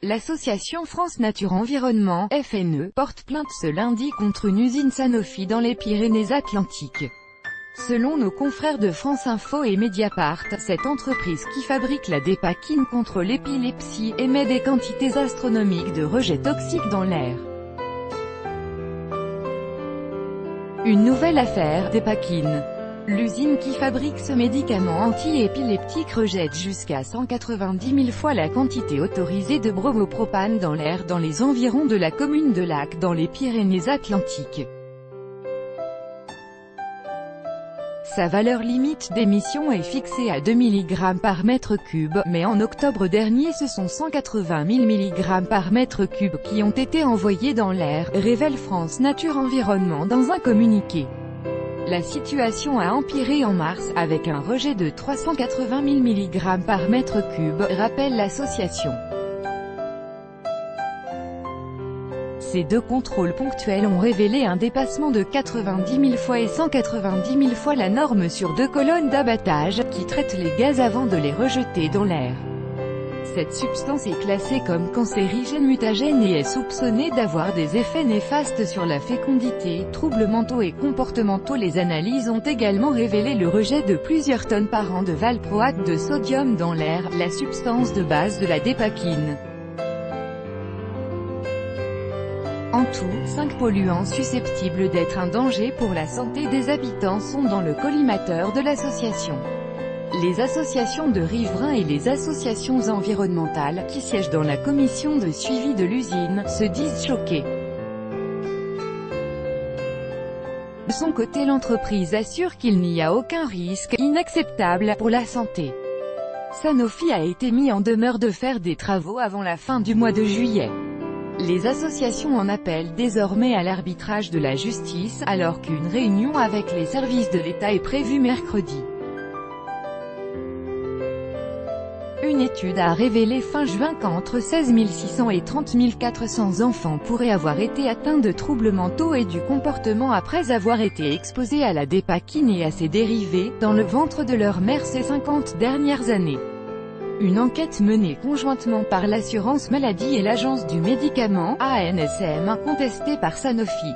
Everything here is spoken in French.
L'association France Nature Environnement, FNE, porte plainte ce lundi contre une usine Sanofi dans les Pyrénées-Atlantiques. Selon nos confrères de France Info et Mediapart, cette entreprise qui fabrique la dépakine contre l'épilepsie émet des quantités astronomiques de rejets toxiques dans l'air. Une nouvelle affaire, dépakine. L'usine qui fabrique ce médicament anti-épileptique rejette jusqu'à 190 000 fois la quantité autorisée de bromopropane dans l'air dans les environs de la commune de Lac dans les Pyrénées-Atlantiques. Sa valeur limite d'émission est fixée à 2 mg par mètre cube, mais en octobre dernier ce sont 180 000 mg par mètre cube qui ont été envoyés dans l'air, révèle France Nature Environnement dans un communiqué. La situation a empiré en mars, avec un rejet de 380 000 mg par mètre cube, rappelle l'association. Ces deux contrôles ponctuels ont révélé un dépassement de 90 000 fois et 190 000 fois la norme sur deux colonnes d'abattage, qui traitent les gaz avant de les rejeter dans l'air. Cette substance est classée comme cancérigène mutagène et est soupçonnée d'avoir des effets néfastes sur la fécondité, troubles mentaux et comportementaux. Les analyses ont également révélé le rejet de plusieurs tonnes par an de valproate de sodium dans l'air, la substance de base de la dépakine. En tout, 5 polluants susceptibles d'être un danger pour la santé des habitants sont dans le collimateur de l'association. Les associations de riverains et les associations environnementales, qui siègent dans la commission de suivi de l'usine, se disent choquées. De son côté, l'entreprise assure qu'il n'y a aucun risque inacceptable pour la santé. Sanofi a été mis en demeure de faire des travaux avant la fin du mois de juillet. Les associations en appellent désormais à l'arbitrage de la justice, alors qu'une réunion avec les services de l'État est prévue mercredi. Une étude a révélé fin juin qu'entre 16 600 et 30 400 enfants pourraient avoir été atteints de troubles mentaux et du comportement après avoir été exposés à la dépakine et à ses dérivés, dans le ventre de leur mère ces 50 dernières années. Une enquête menée conjointement par l'assurance maladie et l'agence du médicament, ANSM, contestée par Sanofi.